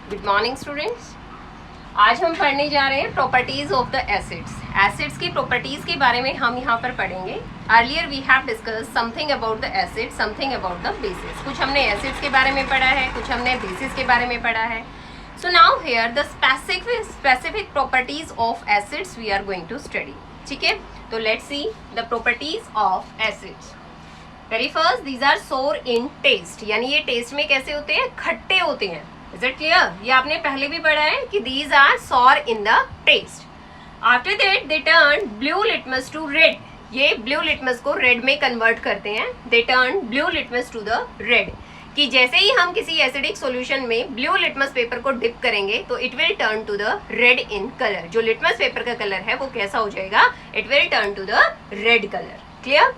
Good morning students. आज हम पढ़ने जा रहे हैं properties of the acids. Acids की प्रॉपर्टीज के बारे में हम यहाँ पर पढ़ेंगे। Earlier we have discuss something about the acid, something about the basis. कुछ हमने एसिड्स के बारे में पढ़ा है, कुछ हमने बेसिस के बारे में पढ़ा है। So now here the specific properties of acids we are going to study. ठीक है, तो let's see the properties of acids. Very first, these are sour in test, यानी ये टेस्ट में कैसे होते हैं? खट्टे होते हैं। Is it clear? ये आपने पहले भी पढ़ा है कि these are sour in the taste. After that they turn blue litmus to red, ये ब्लू लिटमस को रेड में कन्वर्ट करते हैं। They turn blue litmus to the red, कि जैसे ही हम किसी एसिडिक सॉल्यूशन में ब्लू लिटमस पेपर को डिप करेंगे तो it will turn to the red in colour. जो लिटमस पेपर का कलर है वो कैसा हो जाएगा? It will turn to the red colour. Clear?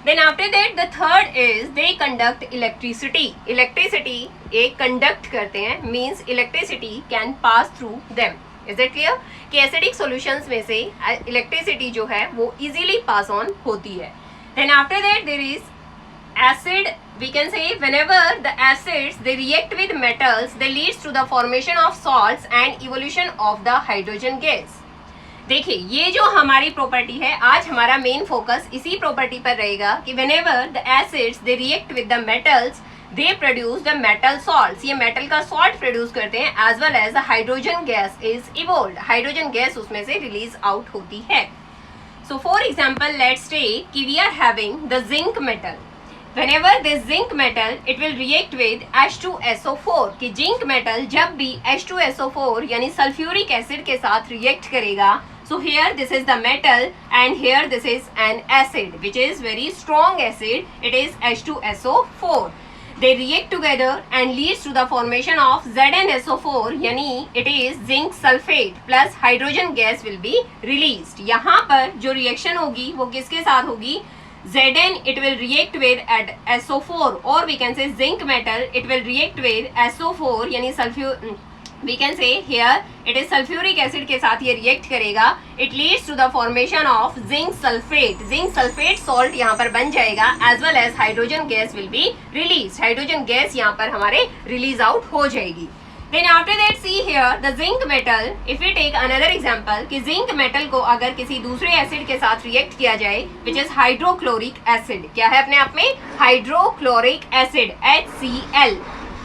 Then after that the third is they conduct electricity. Electricity एक conduct करते हैं, means electricity can pass through them. Is that clear? कि acidic solutions में से electricity जो है वो easily pass on होती है. Then after that there is acid. We can say whenever the acids they react with metals, they leads to the formation of salts and evolution of the hydrogen gas. देखिए, ये जो हमारी property है, आज हमारा main focus इसी property पर रहेगा कि whenever the acids they react with the metals, they produce the metal salts. ये मेटल का सॉल्ट प्रोड्यूस करते हैं, as well as the hydrogen gas is evolved. Hydrogen gas उसमें से रिलीज आउट होती है. So for example, let's take कि we are having the zinc metal. Whenever this zinc metal, it will react with H2SO4. कि zinc metal जब भी H2SO4 यानी sulphuric acid के साथ रिएक्ट करेगा, so here this is the metal and here this is an acid which is very strong acid. It is H2SO4. They react together and leads to the formation of ZnSO4, यानी it is zinc sulfate plus hydrogen gas will be released. यहाँ पर जो reaction होगी वो किसके साथ होगी? Zn it will react with at SO4, or we can say zinc metal it will react with SO4 यानी sulphur, we can say here it is sulfuric acid के साथ ये react करेगा. It leads to the formation of zinc sulfate. Zinc sulfate salt यहाँ पर बन जाएगा, as well as hydrogen gas will be released. Hydrogen gas यहाँ पर हमारे release out हो जाएगी. Then after that see here the zinc metal. If we take another example कि zinc metal को अगर किसी दूसरे एसिड के साथ रिएक्ट किया जाए, which is हाइड्रोक्लोरिक एसिड, क्या है अपने आप में? Hydrochloric acid HCl.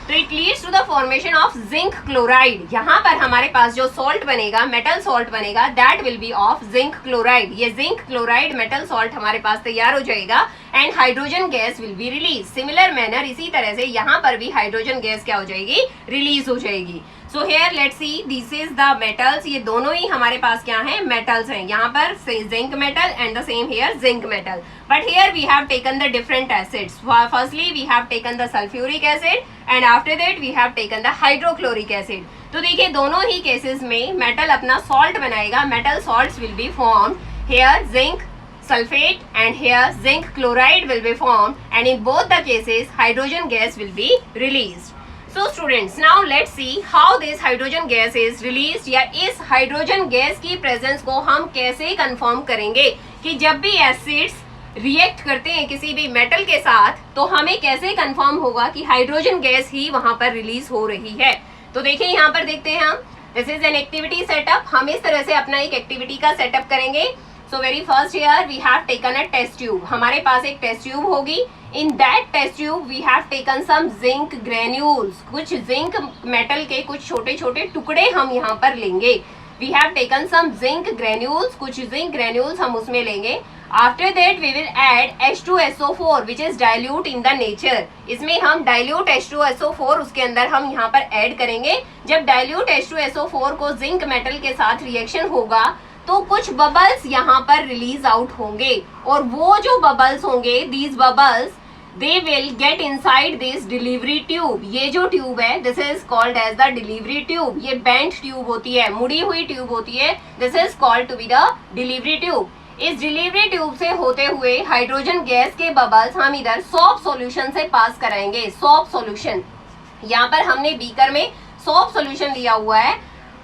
तो it leads to the formation of zinc chloride. यहाँ पर हमारे पास जो सॉल्ट बनेगा, मेटल सॉल्ट बनेगा, that will be of zinc chloride. ये जिंक क्लोराइड मेटल सॉल्ट हमारे पास तैयार हो जाएगा and hydrogen gas will be release. Similar manner इसी तरह से यहाँ पर भी हाइड्रोजन गैस क्या हो जाएगी? रिलीज हो जाएगी. So here let's see, this is the metals. ये दोनों ही हमारे पास क्या हैं? मेटल्स हैं. यहाँ पर zinc metal and the same here zinc metal. But here we have taken the different acids. Firstly, we have taken the sulfuric acid and after that we have taken the hydrochloric acid. तो देखिए दोनों ही cases में metal अपना salt बनाएगा. Metal salts will be formed. Here zinc sulfate and here zinc chloride will be formed, and in both the cases hydrogen gas will be released. So students, now let's see how this hydrogen gas is released, या इस hydrogen gas की presence को हम कैसे confirm करेंगे कि जब भी एसिड्स रिएक्ट करते हैं किसी भी मेटल के साथ तो हमें कैसे कंफर्म होगा कि हाइड्रोजन गैस ही वहां पर रिलीज हो रही है. तो देखिए यहाँ पर देखते हैं हम, this is an activity setup. हम इस तरह से अपना एक एक्टिविटी का सेटअप करेंगे. So very first here we have taken a test tube. हमारे पास एक टेस्ट ट्यूब होगी. In that test tube we have taken some zinc granules. कुछ जिंक मेटल के कुछ छोटे छोटे टुकड़े हम यहाँ पर लेंगे. We have taken some zinc granules, कुछ जिंक ग्रेन्यूल्स हम उसमें लेंगे. After that we will add H2SO4 which is dilute in the nature. इसमें हम dilute H2SO4 उसके अंदर हम यहाँ पर ऐड करेंगे. जब dilute H2SO4 को जिंक मेटल के साथ रिएक्शन होगा तो कुछ बबल्स यहाँ पर रिलीज आउट होंगे, और वो जो बबल्स होंगे, these bubbles they will get inside this delivery tube. ये जो ट्यूब है this is called as the delivery tube. ये bent ट्यूब होती है, मुड़ी हुई ट्यूब होती है. This is called to be the delivery tube. इस डिलीवरी ट्यूब से होते हुए हाइड्रोजन गैस के बबल्स हम इधर सॉप सॉल्यूशन से पास कराएंगे. सॉप सॉल्यूशन, यहाँ पर हमने बीकर में सॉप सॉल्यूशन लिया हुआ है.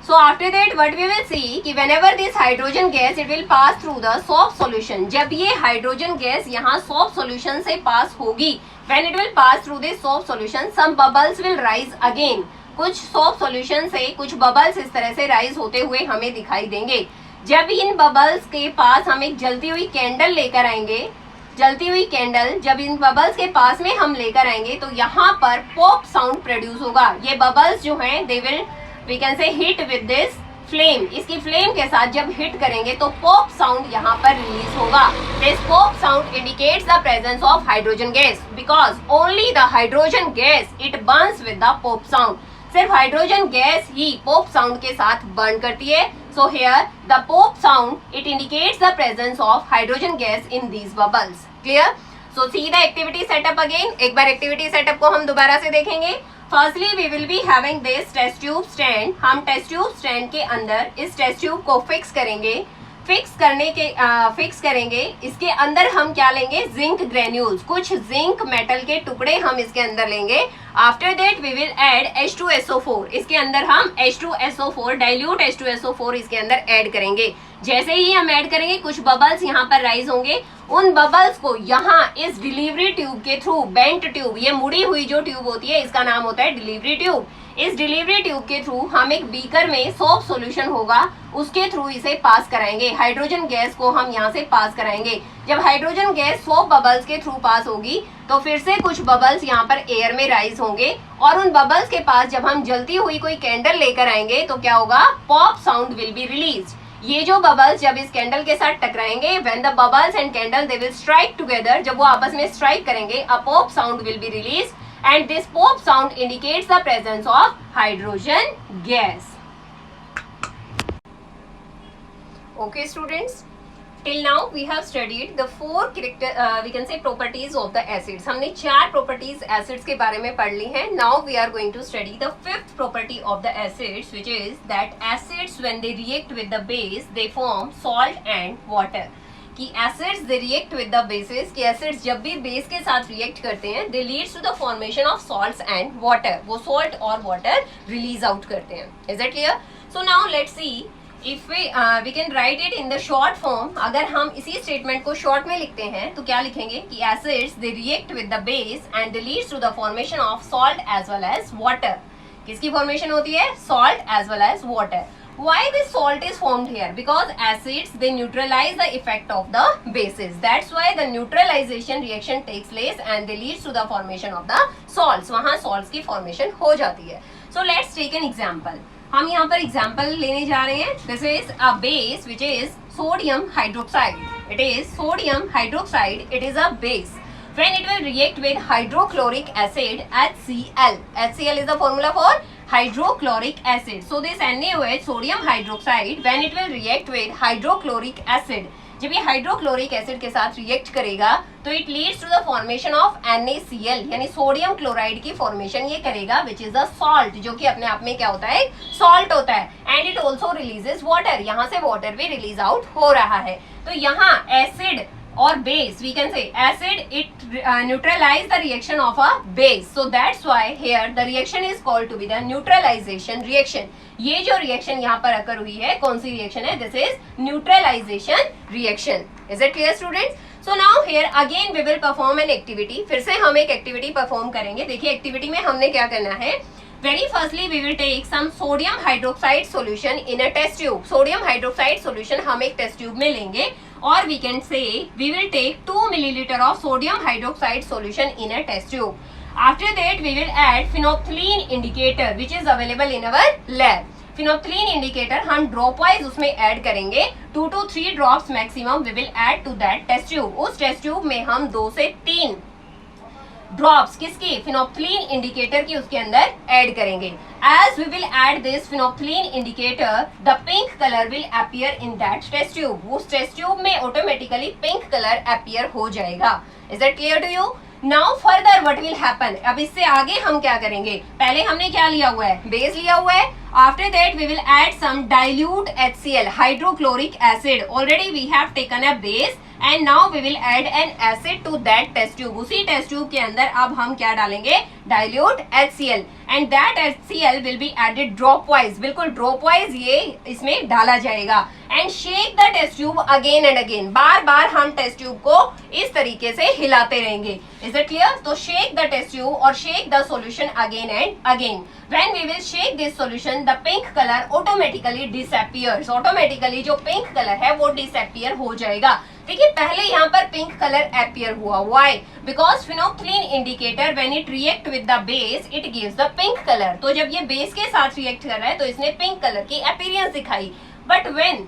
So after that what we will see कि whenever this hydrogen gas it will pass through the soap solution. जब ये हाइड्रोजन गैस यहाँ सॉप सॉल्यूशन से पास होगी, when it will pass through this soap solution some bubbles will rise again. कुछ soap solution से कुछ bubbles इस तरह से राइज होते हुए हमें दिखाई देंगे। जब इन बबल्स के पास हम एक जलती हुई कैंडल लेकर आएंगे, जलती हुई कैंडल जब इन बबल्स के पास में हम लेकर आएंगे तो यहाँ पर पॉप साउंड प्रोड्यूस होगा। ये बबल्स जो हैं they will we can say hit with this flame, इसकी फ्लेम के साथ जब हिट करेंगे तो पॉप साउंड यहाँ पर रिलीज होगा। This pop sound indicates the presence of hydrogen gas because only the hydrogen gas it burns with the pop sound. सिर्फ हाइड्रोजन गैस ही पॉप साउंड के साथ बर्न करती है। So here the pop sound it indicates the presence of hydrogen gas in these bubbles. Clear? So see the activity setup again. एक बार activity setup को हम दोबारा से देखेंगे। Firstly we will be having this test tube stand. हम test tube stand के अंदर इस टेस्ट ट्यूब को फिक्स करेंगे। फिक्स करेंगे इसके अंदर हम क्या लेंगे, जिंक ग्रेन्यूल्स, कुछ जिंक मेटल के टुकड़े हम इसके अंदर लेंगे। After that we will add H2SO4, इसके अंदर हम H2SO4 डाइल्यूट H2SO4 इसके अंदर ऐड करेंगे। जैसे ही हम ऐड करेंगे कुछ बबल्स यहाँ पर राइज होंगे। उन बबल्स को यहाँ इस डिलीवरी ट्यूब के थ्रू, बेंट ट्यूब, ये मुड़ी हुई जो ट्यूब होती है इसका नाम होता है डिलीवरी ट्यूब। इस डिलीवरी ट्यूब के थ्रू हम एक बीकर में सोप सॉल्यूशन होगा उसके थ्रू इसे पास कराएंगे। हाइड्रोजन गैस को हम यहाँ से पास कराएंगे। जब हाइड्रोजन गैस सोप बबल्स के थ्रू पास होगी तो फिर से कुछ बबल्स यहाँ पर एयर में राइज होंगे और उन बबल्स के पास जब हम जलती हुई कोई कैंडल लेकर आएंगे तो क्या होगा, pop sound will be release. ये जो बबल्स जब इस कैंडल के साथ टकराएंगे, when the bubbles and candle they will strike together, जब वो आपस में स्ट्राइक करेंगे a pop sound will be release and this pop sound indicates the presence of hydrogen gas. Okay students, till now we have studied the four we can say properties of the acids. हमने 4 properties acids के बारे में पढ़ ली हैं. Now we are going to study the 5th property of the acids, which is that acids when they react with the base they form salt and water. कि acids they react with the bases, कि acids जब भी base के साथ react करते हैं they leads to the formation of salts and water, वो salt और वाटर रिलीज आउट करते हैं। Is it clear? So now let's see if we can write it in the short form. अगर हम इसी स्टेटमेंट को शॉर्ट में लिखते हैं तो क्या लिखेंगे कि acids they react with the base and they leads to the formation of salt as well as water. किसकी फॉर्मेशन होती है? Salt as well as water. Why this salt is formed here? Because acids they neutralize the effect of the bases. That's why the neutralization reaction takes place and they leads to the formation of the salts. वहाँ salts की formation हो जाती है। So let's take an example. हम यहाँ पर example लेने जा रहे हैं। This is a base which is sodium hydroxide. It is sodium hydroxide. It is a base. When it will react with hydrochloric acid HCl. HCl is the formula for hydrochloric acid. So this NaOH sodium hydroxide when it will react with hydrochloric acid, जब ये hydrochloric acid के साथ react करेगा तो it leads to the formation of NaCl, यानी sodium chloride की formation ये करेगा विच इज द सॉल्ट, जो कि अपने आप में क्या होता है, सॉल्ट होता है। And it also releases water, यहाँ से वाटर भी रिलीज आउट हो रहा है। तो यहाँ एसिड और base, we can say acid it neutralize the reaction of a base, so that's why here the reaction is called to be the neutralization reaction. ये जो reaction यहाँ पर occur हुई है कौन सी reaction है? This is neutralization reaction. Is it clear students? So now here again we will perform an activity. फिर से हम एक activity perform करेंगे। देखिए activity में हमने क्या करना है। Very firstly we will take some sodium hydroxide solution in a test tube. Sodium hydroxide solution हम एक test tube में लेंगे और we can say we will take 2 milliliter of sodium hydroxide solution in a test tube. After that we will add phenolphthalein indicator which is available in our lab. phenolphthalein indicator हम drop wise उसमें add करेंगे, 2 to 3 drops maximum we will add to that test tube. उस test tube में हम 2 से 3 drops किसकी, phenolphthalein indicator की उसके अंदर ऐड करेंगे। As we will add this phenolphthalein indicator the pink colour will appear in that test tube. उस टेस्ट ट्यूब में ऑटोमेटिकली पिंक कलर अपीयर हो जाएगा। Is that clear to you? Now further what will happen, अब इससे आगे हम क्या करेंगे, पहले हमने क्या लिया हुआ है, बेस लिया हुआ है। After that we will add some dilute HCl, hydrochloric acid. Already we have taken a base and now we will add an acid to that test tube. उसी test tube के अंदर अब हम क्या डालेंगे, dilute HCl, and that HCl will be added dropwise, बिल्कुल dropwise ये इसमें डाला जाएगा. And shake the test tube again and again. बार बार हम test tube को इस तरीके से हिलाते रहेंगे. Is it clear? तो shake the test tube और shake the solution again and again. When we will shake this solution, the pink color automatically disappears. Automatically जो pink color है वो disappear हो जाएगा. देखिए पहले यहाँ पर पिंक कलर appear हुआ. Why? Because phenolphthalein indicator when it react with the base, it gives the pink color. तो जब ये बेस के साथ react कर रहा है तो इसने पिंक कलर की appearance दिखाई. But when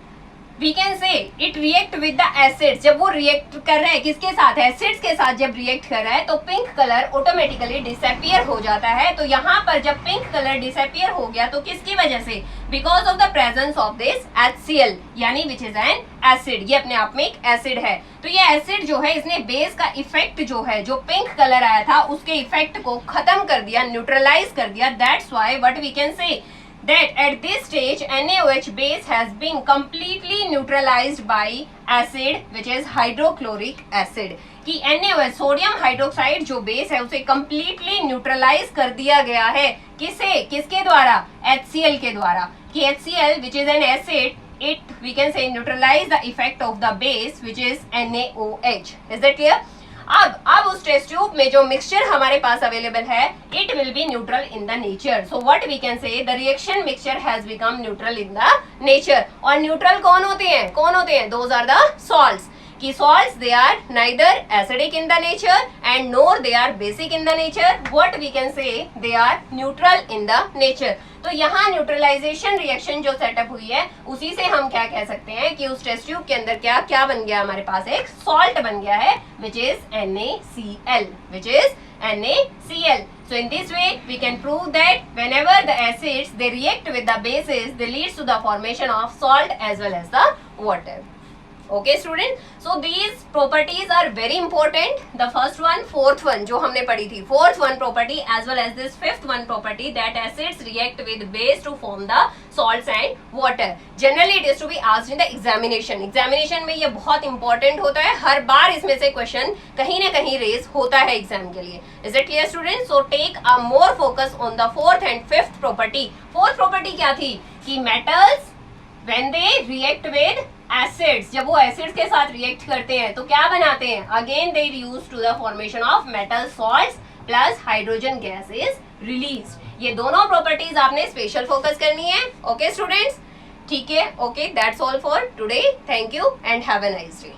we can say it react with the acids, जब वो react कर रहा है किसके साथ, acids के साथ जब react कर रहा है तो pink color automatically disappear हो जाता है. तो यहाँ पर जब pink color disappear हो गया तो किसकी वजह से, because of the presence of this HCl, यानी which is an acid. ये अपने आप में एक acid है. तो ये acid जो है इसने base का effect जो है, जो pink color आया था उसके effect को खत्म कर दिया, neutralize कर दिया. That's why what we can say that at this stage NaOH base has been completely neutralized by acid which is hydrochloric acid. कि NaOH सोडियम हाइड्रोक्साइड जो बेस है उसे completely neutralize कर दिया गया है. किसके द्वारा, HCl के द्वारा. कि HCl which is an acid, it we can say neutralize the effect of the base which is NaOH. Is that clear? अब उस टेस्ट ट्यूब में जो मिक्सचर हमारे पास अवेलेबल है, it will be neutral in the nature. So what we can say, the reaction mixture has become neutral in the nature. और neutral कौन होते हैं, दोज आर द सॉल्ट्स. कि salts they are neither acidic in the nature and nor they are basic in the nature. What we can say, they are neutral in the nature. तो यहाँ neutralisation reaction जो setup हुई है उसी से हम क्या कह सकते हैं कि उस टेस्ट ट्यूब के अंदर क्या बन गया, हमारे पास एक सॉल्ट बन गया है which is NaCl. So in this way we can prove that whenever the acids they react with the bases, they leads to the formation of salt as well as the water. Okay student, so these properties are very important. The first one, fourth one जो हमने पढ़ी थी, fourth one property as well as this fifth one property that acids react with base to form the salts and water. Generally it is to be asked in the examination. Examination में ये बहुत important होता है, हर बार इसमें से question कहीं ना कहीं raise होता है exam के लिए. Is it clear student? So take a more focus on the fourth and fifth property. Fourth property क्या थी कि metals when they react with acids, जब वो एसिड्स के साथ रिएक्ट करते हैं तो क्या बनाते हैं, again they use to the formation of metal salts plus hydrogen gas is released. ये दोनों प्रॉपर्टीज आपने स्पेशल फोकस करनी है. ओके स्टूडेंट्स, ठीक है. Okay, that's all for today. Thank you and have a nice day.